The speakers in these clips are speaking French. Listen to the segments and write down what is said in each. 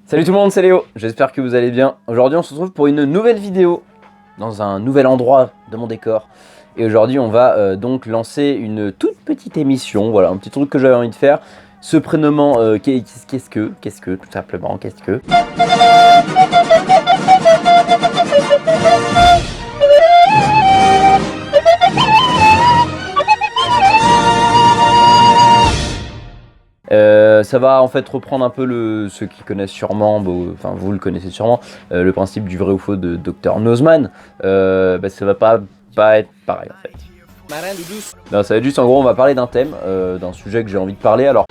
Salut tout le monde, c'est Léo, j'espère que vous allez bien. Aujourd'hui on se retrouve pour une nouvelle vidéo dans un nouvel endroit de mon décor. Et aujourd'hui on va donc lancer une toute petite émission, voilà, un petit truc que j'avais envie de faire. Se prénommant qu'est-ce que, tout simplement, qu'est-ce que... Ça va en fait reprendre un peu ceux qui connaissent sûrement, enfin vous le connaissez sûrement, le principe du vrai ou faux de Dr Nozman. Ça va pas être pareil en fait. Non, ça va être juste en gros on va parler d'un thème, d'un sujet que j'ai envie de parler. Alors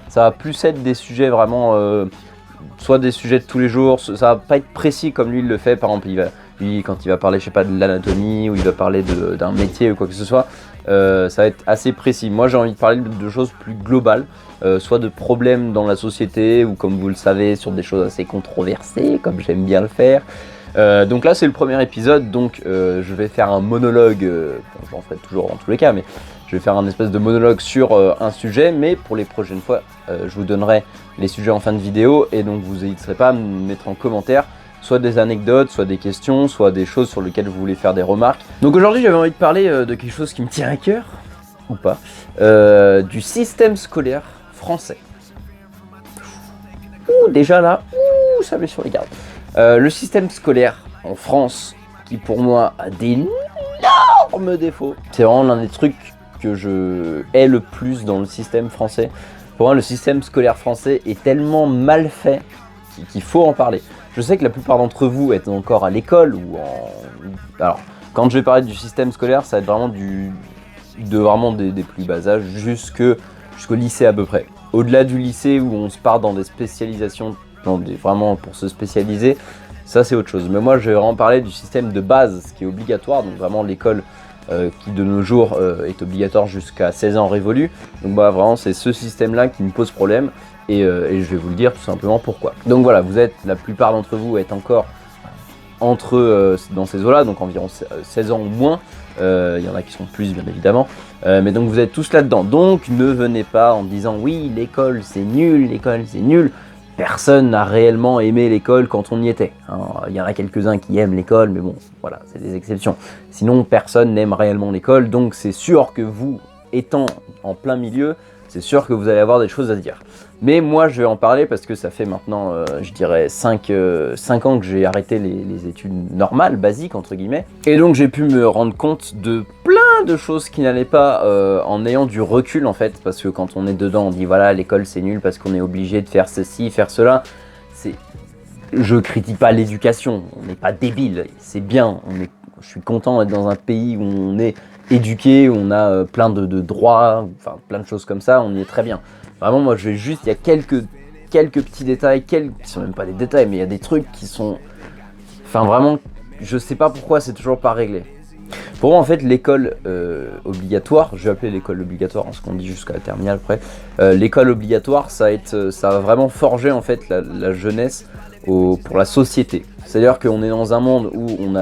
ça va plus être des sujets vraiment, soit des sujets de tous les jours, ça va pas être précis comme lui il le fait. Par exemple lui quand il va parler je sais pas de l'anatomie ou il va parler d'un métier ou quoi que ce soit, ça va être assez précis. Moi j'ai envie de parler de choses plus globales, soit de problèmes dans la société ou comme vous le savez sur des choses assez controversées comme j'aime bien le faire. Donc là c'est le premier épisode, donc je vais faire un monologue, j'en ferai toujours dans tous les cas, mais je vais faire un espèce de monologue sur un sujet, mais pour les prochaines fois je vous donnerai les sujets en fin de vidéo et donc vous n'hésiterez pas à me mettre en commentaire soit des anecdotes, soit des questions, soit des choses sur lesquelles vous voulez faire des remarques. Donc aujourd'hui j'avais envie de parler de quelque chose qui me tient à cœur, ou pas, du système scolaire français. Ouh, déjà là, ça met sur les gardes. Le système scolaire en France, qui pour moi a d'énormes défauts, c'est vraiment l'un des trucs que je hais le plus dans le système français. Pour moi le système scolaire français est tellement mal fait qu'il faut en parler. Je sais que la plupart d'entre vous êtes encore à l'école ou en... Alors, quand je vais parler du système scolaire, ça va être vraiment des plus bas âges jusqu'au lycée à peu près. Au-delà du lycée où on se part dans des spécialisations, vraiment pour se spécialiser, ça c'est autre chose. Mais moi je vais vraiment parler du système de base, ce qui est obligatoire, donc vraiment l'école qui de nos jours est obligatoire jusqu'à 16 ans révolus. Donc vraiment c'est ce système-là qui me pose problème. Et je vais vous le dire tout simplement pourquoi. Donc voilà, la plupart d'entre vous êtes encore dans ces eaux-là, donc environ 16 ans ou moins. Il y en a qui sont plus bien évidemment. Mais donc vous êtes tous là-dedans. Donc ne venez pas en disant oui, l'école c'est nul, l'école c'est nul. Personne n'a réellement aimé l'école quand on y était. Il y en a quelques-uns qui aiment l'école, mais bon, voilà, c'est des exceptions. Sinon, personne n'aime réellement l'école, donc c'est sûr que vous, étant en plein milieu, c'est sûr que vous allez avoir des choses à dire. Mais moi je vais en parler parce que ça fait maintenant je dirais 5 ans que j'ai arrêté les études normales, basiques entre guillemets. Et donc j'ai pu me rendre compte de plein de choses qui n'allaient pas en ayant du recul en fait. Parce que quand on est dedans on dit voilà l'école c'est nul parce qu'on est obligé de faire ceci, faire cela. Je critique pas l'éducation, on n'est pas débile, c'est bien. Je suis content d'être dans un pays où on est éduqué, où on a plein de droits, enfin plein de choses comme ça, on y est très bien. Vraiment moi je vais juste, il y a quelques petits détails, qui sont même pas des détails, mais il y a des trucs qui sont... Enfin vraiment, je sais pas pourquoi c'est toujours pas réglé. Pour moi en fait l'école obligatoire, je vais appeler l'école obligatoire, ce qu'on dit jusqu'à la terminale après, l'école obligatoire ça va vraiment forger en fait la jeunesse pour la société. C'est-à-dire qu'on est dans un monde où on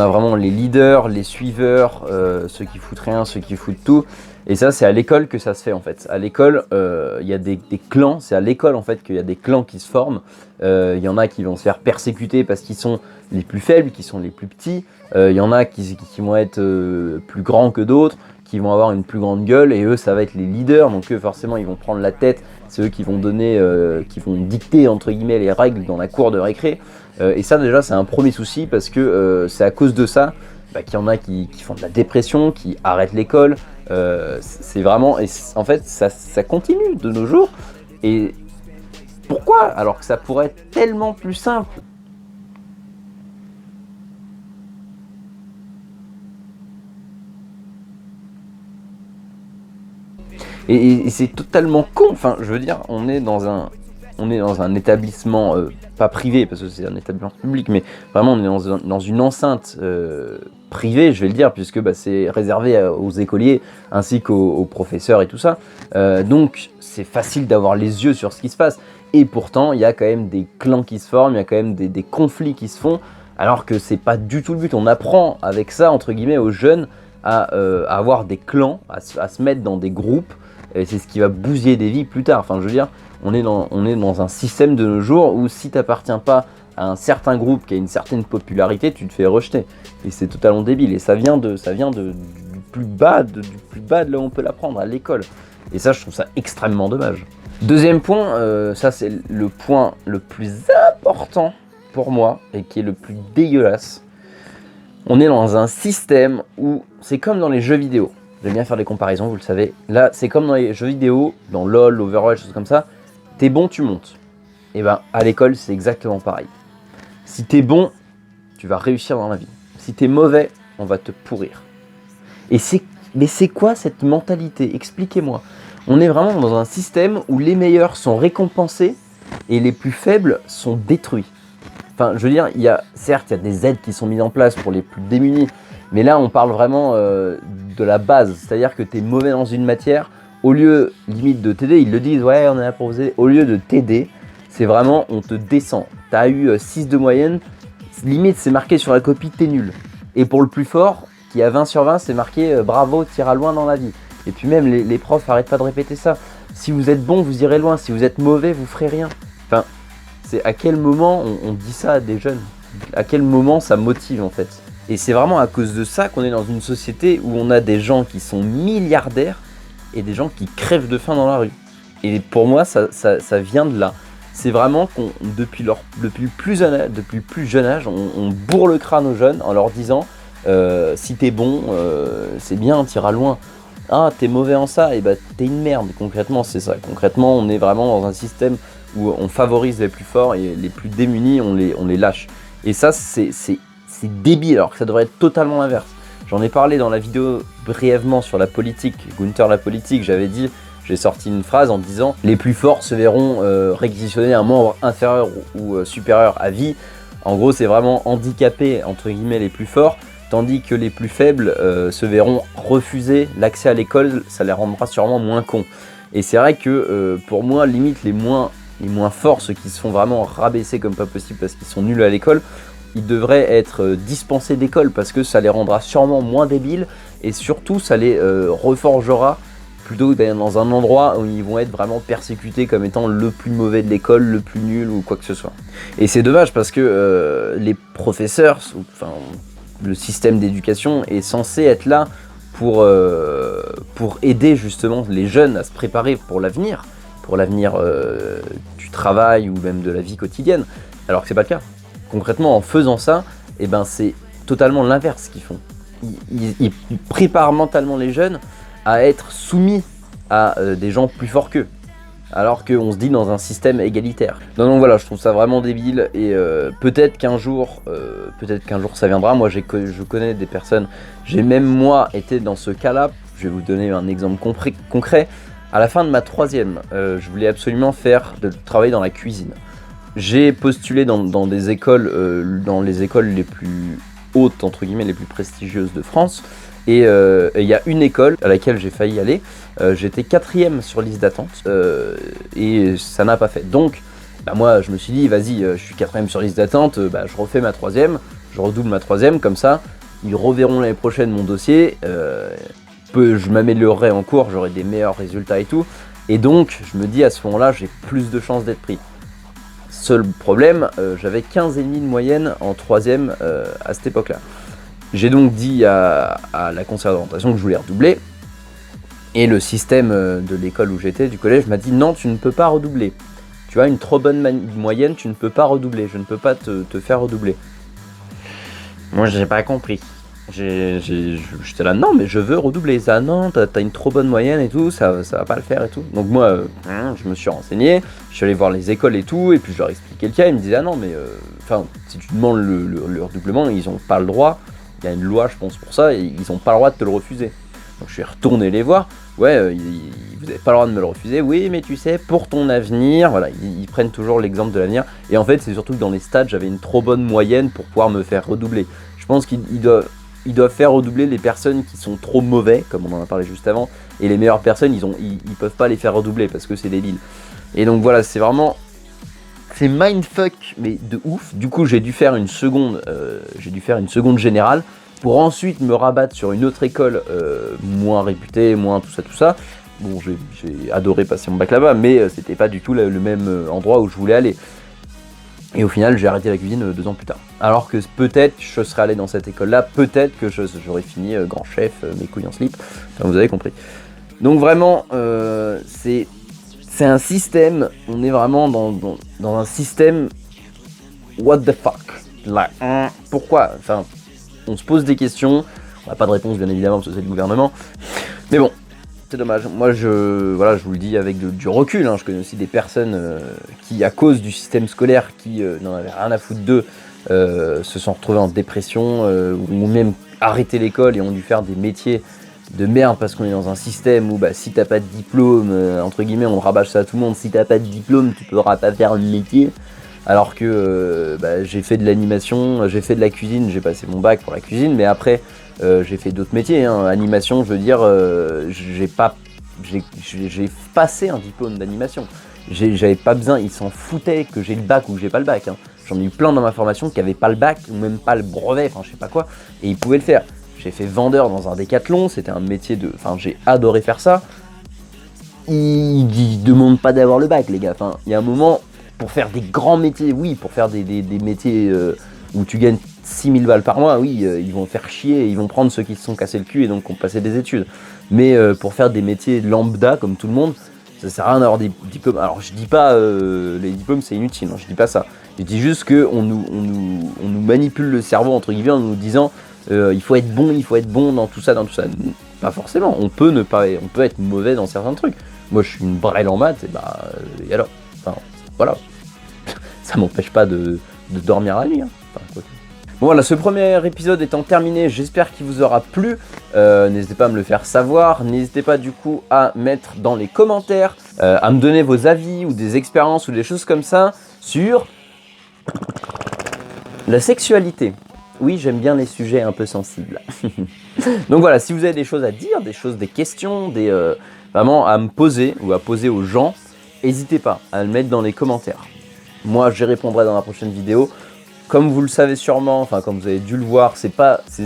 a vraiment les leaders, les suiveurs, ceux qui foutent rien, ceux qui foutent tout. Et ça, c'est à l'école que ça se fait en fait. À l'école, il y a des clans. C'est à l'école en fait qu'il y a des clans qui se forment. Il y en a qui vont se faire persécuter parce qu'ils sont les plus faibles, qui sont les plus petits. Il y en a qui vont être plus grands que d'autres, qui vont avoir une plus grande gueule. Et eux, ça va être les leaders. Donc eux, forcément, ils vont prendre la tête. C'est eux qui vont donner, qui vont dicter entre guillemets les règles dans la cour de récré. Et ça déjà, c'est un premier souci parce que c'est à cause de ça qu'il y en a qui font de la dépression, qui arrêtent l'école. C'est vraiment, et en fait ça continue de nos jours. Et pourquoi alors que ça pourrait être tellement plus simple? Et c'est totalement con. Enfin je veux dire, on est dans un établissement pas privé parce que c'est un établissement public, mais vraiment on est dans une enceinte privée, je vais le dire, puisque c'est réservé aux écoliers ainsi qu'aux professeurs et tout ça. Donc c'est facile d'avoir les yeux sur ce qui se passe. Et pourtant il y a quand même des clans qui se forment, il y a quand même des conflits qui se font, alors que c'est pas du tout le but. On apprend avec ça entre guillemets aux jeunes à avoir des clans, à se mettre dans des groupes. et c'est ce qui va bousiller des vies plus tard. Enfin, je veux dire, on est dans un système de nos jours où si tu n'appartiens pas à un certain groupe qui a une certaine popularité, tu te fais rejeter. Et c'est totalement débile. Et ça vient du plus bas de là où on peut l'apprendre, à l'école. Et ça, je trouve ça extrêmement dommage. Deuxième point, ça c'est le point le plus important pour moi et qui est le plus dégueulasse. On est dans un système où c'est comme dans les jeux vidéo. J'aime bien faire des comparaisons, vous le savez. Là, c'est comme dans les jeux vidéo, dans LoL, Overwatch, choses comme ça. T'es bon, tu montes. Et ben, à l'école, c'est exactement pareil. Si t'es bon, tu vas réussir dans la vie. Si t'es mauvais, on va te pourrir. Mais c'est quoi cette mentalité? Expliquez-moi. On est vraiment dans un système où les meilleurs sont récompensés et les plus faibles sont détruits. Enfin, je veux dire, certes, il y a des aides qui sont mises en place pour les plus démunis, mais là, on parle vraiment de la base. C'est-à-dire que tu es mauvais dans une matière, au lieu, limite, de t'aider, ils le disent, ouais, on est là pour vous aider. Au lieu de t'aider, c'est vraiment, on te descend. Tu as eu 6 de moyenne, limite, c'est marqué sur la copie, t'es nul. Et pour le plus fort, qui a 20 sur 20, c'est marqué, bravo, t'iras loin dans la vie. Et puis même, les profs arrêtent pas de répéter ça. Si vous êtes bon, vous irez loin. Si vous êtes mauvais, vous ferez rien. Enfin, c'est à quel moment on dit ça à des jeunes? À quel moment ça motive en fait? Et c'est vraiment à cause de ça qu'on est dans une société où on a des gens qui sont milliardaires et des gens qui crèvent de faim dans la rue. Et pour moi, ça vient de là. C'est vraiment qu'on, depuis le plus jeune âge, on bourre le crâne aux jeunes en leur disant si t'es bon, c'est bien, t'iras loin. Ah, t'es mauvais en ça, et bah t'es une merde. Concrètement, c'est ça. Concrètement, on est vraiment dans un système où on favorise les plus forts et les plus démunis, on les lâche. Et ça, c'est débile, alors que ça devrait être totalement l'inverse. J'en ai parlé dans la vidéo brièvement sur la politique, Gunther la politique, j'ai sorti une phrase en disant « Les plus forts se verront réquisitionner un membre inférieur ou supérieur à vie ». En gros, c'est vraiment handicaper, entre guillemets, les plus forts, tandis que les plus faibles se verront refuser l'accès à l'école, ça les rendra sûrement moins cons. Et c'est vrai que pour moi, limite les moins forts, ceux qui se font vraiment rabaisser comme pas possible parce qu'ils sont nuls à l'école, ils devraient être dispensés d'école parce que ça les rendra sûrement moins débiles et surtout ça les reforgera plutôt que d'aller dans un endroit où ils vont être vraiment persécutés comme étant le plus mauvais de l'école, le plus nul ou quoi que ce soit. Et c'est dommage parce que les professeurs, enfin le système d'éducation est censé être là pour aider justement les jeunes à se préparer pour l'avenir du travail ou même de la vie quotidienne, alors que c'est pas le cas. Concrètement, en faisant ça, eh ben, c'est totalement l'inverse qu'ils font. Ils préparent mentalement les jeunes à être soumis à des gens plus forts qu'eux, alors qu'on se dit dans un système égalitaire. Donc voilà, je trouve ça vraiment débile et peut-être qu'un jour ça viendra. Moi, je connais des personnes, j'ai même moi été dans ce cas-là. Je vais vous donner un exemple concret. À la fin de ma troisième, je voulais absolument travailler dans la cuisine. J'ai postulé dans des écoles, dans les écoles les plus hautes, entre guillemets, les plus prestigieuses de France. Et il y a une école à laquelle j'ai failli aller. J'étais 4e sur liste d'attente et ça n'a pas fait. Donc, bah moi, je me suis dit, vas-y, je suis 4e sur liste d'attente, je refais ma troisième, je redouble ma troisième, comme ça, ils reverront l'année prochaine mon dossier. Je m'améliorerai en cours, j'aurai des meilleurs résultats et tout. Et donc, je me dis, à ce moment-là, j'ai plus de chances d'être pris. Seul problème, j'avais 15,5 de moyenne en troisième à cette époque-là. J'ai donc dit à la conseillère d'orientation que je voulais redoubler. Et le système de l'école où j'étais, du collège, m'a dit non, tu ne peux pas redoubler. Tu as une trop bonne moyenne, tu ne peux pas redoubler. Je ne peux pas te faire redoubler. Moi, j'ai pas compris. J'étais là, non, mais je veux redoubler. Ça, non, t'as une trop bonne moyenne et tout, ça va pas le faire et tout. Donc moi, je me suis renseigné, je suis allé voir les écoles et tout, et puis je leur expliquais le cas. Ils me disaient, ah non, mais si tu demandes le redoublement, ils ont pas le droit. Il y a une loi, je pense, pour ça, et ils ont pas le droit de te le refuser. Donc je suis retourné les voir. Ouais, vous n'avez pas le droit de me le refuser. Oui, mais tu sais, pour ton avenir, voilà, ils prennent toujours l'exemple de l'avenir. Et en fait, c'est surtout que dans les stats, j'avais une trop bonne moyenne pour pouvoir me faire redoubler. Je pense qu'ils doivent faire redoubler les personnes qui sont trop mauvais, comme on en a parlé juste avant, et les meilleures personnes, ils peuvent pas les faire redoubler parce que c'est débile. Et donc voilà, c'est mindfuck, mais de ouf. Du coup, j'ai dû faire une seconde générale pour ensuite me rabattre sur une autre école moins réputée, moins tout ça. bon, j'ai adoré passer mon bac là-bas, mais c'était pas du tout le même endroit où je voulais aller. Et au final, j'ai arrêté la cuisine 2 ans plus tard. Alors que peut-être je serais allé dans cette école-là, peut-être que j'aurais fini grand chef, mes couilles en slip. Enfin, vous avez compris. Donc vraiment, c'est un système, on est vraiment dans un système what the fuck. Like, pourquoi? Enfin, on se pose des questions, on n'a pas de réponse bien évidemment parce que c'est le gouvernement. Mais bon, c'est dommage. Moi, je vous le dis avec du recul, hein. Je connais aussi des personnes qui, à cause du système scolaire, qui n'en avaient rien à foutre d'eux, se sont retrouvés en dépression, ou même arrêté l'école et ont dû faire des métiers de merde parce qu'on est dans un système où si t'as pas de diplôme, entre guillemets, on rabâche ça à tout le monde, si t'as pas de diplôme, tu pourras pas faire le métier. Alors que j'ai fait de l'animation, j'ai fait de la cuisine, j'ai passé mon bac pour la cuisine, mais après j'ai fait d'autres métiers, hein. Animation, je veux dire, j'ai passé un diplôme d'animation. J'avais pas besoin, ils s'en foutaient que j'ai le bac ou que j'ai pas le bac, hein. J'en ai eu plein dans ma formation qui avaient pas le bac ou même pas le brevet, enfin je sais pas quoi, et ils pouvaient le faire. J'ai fait vendeur dans un décathlon, c'était un métier de... Enfin, j'ai adoré faire ça. Ils demandent pas d'avoir le bac, les gars. Enfin, il y a un moment, pour faire des grands métiers, oui, pour faire des métiers où tu gagnes 6000 balles par mois, oui, ils vont faire chier, ils vont prendre ceux qui se sont cassés le cul et donc qui ont passé des études. Mais pour faire des métiers lambda, comme tout le monde, ça sert à rien d'avoir des diplômes. Alors, je dis pas les diplômes, c'est inutile, non, je dis pas ça. Je dis juste qu'on nous manipule le cerveau, entre guillemets, en nous disant... il faut être bon dans tout ça, Pas forcément, on peut être mauvais dans certains trucs. Moi je suis une brêle en maths, et alors, enfin, voilà. Ça m'empêche pas de dormir la nuit, hein. Enfin, quoi. Bon voilà, ce premier épisode étant terminé, j'espère qu'il vous aura plu. N'hésitez pas à me le faire savoir, n'hésitez pas du coup à mettre dans les commentaires, à me donner vos avis ou des expériences ou des choses comme ça sur la sexualité. Oui, j'aime bien les sujets un peu sensibles. Donc voilà, si vous avez des choses à dire, des questions, vraiment à me poser ou à poser aux gens, n'hésitez pas à le mettre dans les commentaires. Moi, j'y répondrai dans la prochaine vidéo. Comme vous le savez sûrement, enfin comme vous avez dû le voir, ces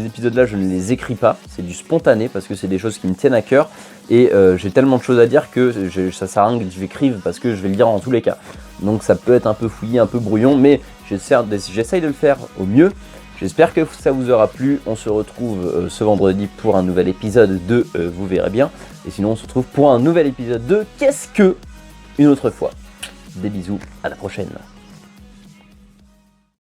épisodes-là, je ne les écris pas, c'est du spontané parce que c'est des choses qui me tiennent à cœur et j'ai tellement de choses à dire que ça sert à rien que je l'écrive parce que je vais le dire en tous les cas. Donc ça peut être un peu fouillé, un peu brouillon, mais j'essaye de le faire au mieux. J'espère que ça vous aura plu, on se retrouve ce vendredi pour un nouvel épisode de Vous verrez bien. Et sinon on se retrouve pour un nouvel épisode de Qu'est-ce que une autre fois. Des bisous, à la prochaine.